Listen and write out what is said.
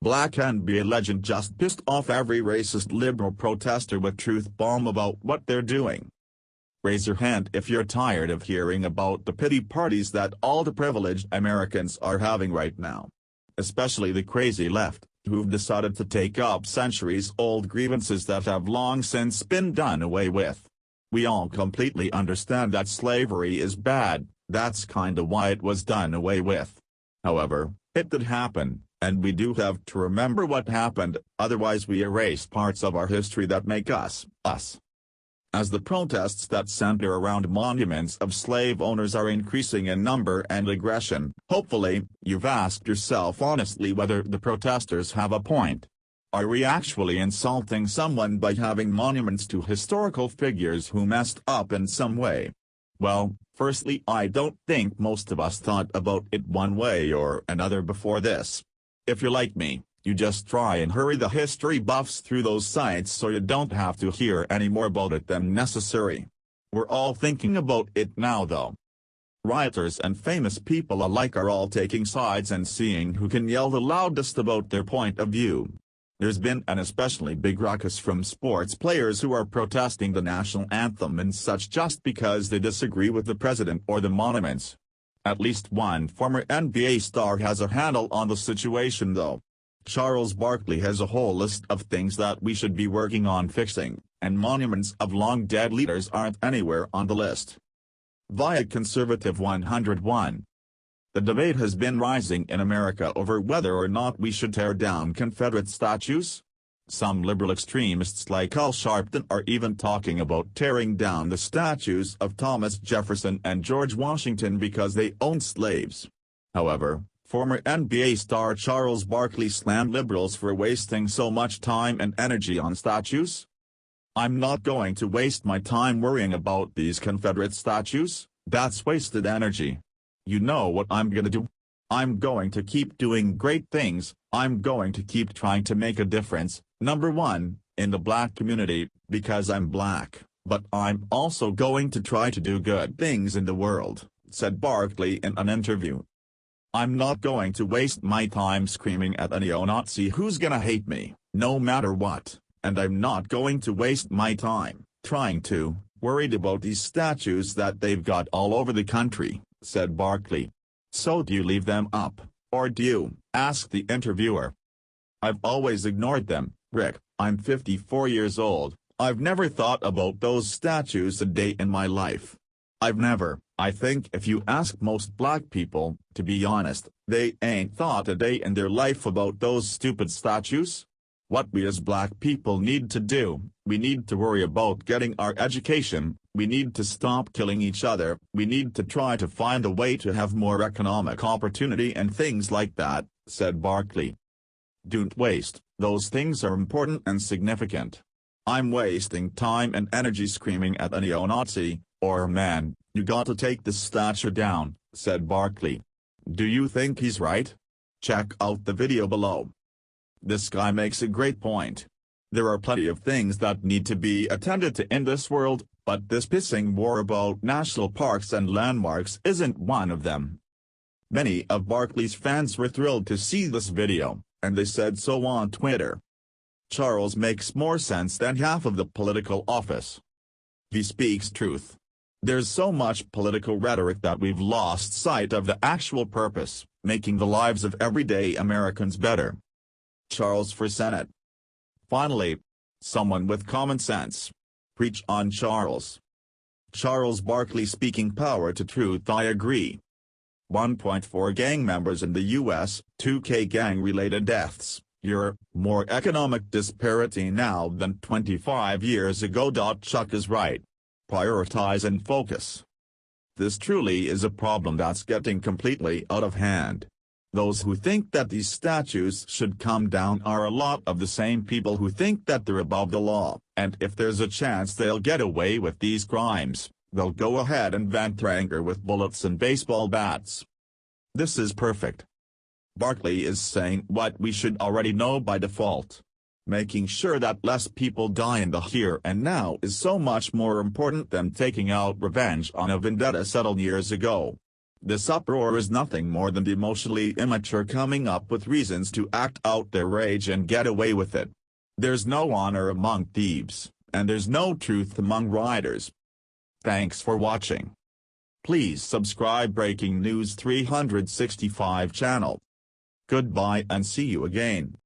Black NBA legend just pissed off every racist liberal protester with truth bomb about what they're doing. Raise your hand if you're tired of hearing about the pity parties that all the privileged Americans are having right now. Especially the crazy left, who've decided to take up centuries-old grievances that have long since been done away with. We all completely understand that slavery is bad, that's kinda why it was done away with. However, it did happen, and we do have to remember what happened, otherwise we erase parts of our history that make us, us. As the protests that center around monuments of slave owners are increasing in number and aggression, hopefully, you've asked yourself honestly whether the protesters have a point. Are we actually insulting someone by having monuments to historical figures who messed up in some way? Well, firstly, I don't think most of us thought about it one way or another before this. If you're like me, you just try and hurry the history buffs through those sites so you don't have to hear any more about it than necessary. We're all thinking about it now though. Rioters and famous people alike are all taking sides and seeing who can yell the loudest about their point of view. There's been an especially big ruckus from sports players who are protesting the national anthem and such just because they disagree with the president or the monuments. At least one former NBA star has a handle on the situation though. Charles Barkley has a whole list of things that we should be working on fixing, and monuments of long-dead leaders aren't anywhere on the list. Via Conservative 101. The debate has been rising in America over whether or not we should tear down Confederate statues. Some liberal extremists like Al Sharpton are even talking about tearing down the statues of Thomas Jefferson and George Washington because they owned slaves. However, former NBA star Charles Barkley slammed liberals for wasting so much time and energy on statues. "I'm not going to waste my time worrying about these Confederate statues, that's wasted energy. You know what I'm gonna do? I'm going to keep doing great things, I'm going to keep trying to make a difference, number one, in the black community, because I'm black, but I'm also going to try to do good things in the world," said Barkley in an interview. "I'm not going to waste my time screaming at a neo-Nazi who's gonna hate me, no matter what, and I'm not going to waste my time worried about these statues that they've got all over the country," said Barkley. "So do you leave them up, or do you?" asked the interviewer. "I've always ignored them, Rick, I'm 54 years old, I've never thought about those statues a day in my life. I think if you ask most black people, to be honest, they ain't thought a day in their life about those stupid statues. What we as black people need to do, we need to worry about getting our education, we need to stop killing each other, we need to try to find a way to have more economic opportunity and things like that," said Barkley. "Don't waste, those things are important and significant. I'm wasting time and energy screaming at a neo-Nazi, or man, you gotta take this statue down," said Barkley. Do you think he's right? Check out the video below. This guy makes a great point. There are plenty of things that need to be attended to in this world, but this pissing war about national parks and landmarks isn't one of them. Many of Barkley's fans were thrilled to see this video, and they said so on Twitter. Charles makes more sense than half of the political office. He speaks truth. There's so much political rhetoric that we've lost sight of the actual purpose, making the lives of everyday Americans better. Charles for Senate. Finally, someone with common sense. Preach on, Charles. Charles Barkley speaking power to truth. I agree. 1.4 gang members in the U.S., 2K gang-related deaths, more economic disparity now than 25 years ago. Chuck is right. Prioritize and focus. This truly is a problem that's getting completely out of hand. Those who think that these statues should come down are a lot of the same people who think that they're above the law, and if there's a chance they'll get away with these crimes, they'll go ahead and vent their anger with bullets and baseball bats. This is perfect. Barkley is saying what we should already know by default. Making sure that less people die in the here and now is so much more important than taking out revenge on a vendetta settled years ago. This uproar is nothing more than the emotionally immature coming up with reasons to act out their rage and get away with it. There's no honor among thieves, and there's no truth among riders. Thanks for watching. Please subscribe Breaking News 365 channel. Goodbye and see you again.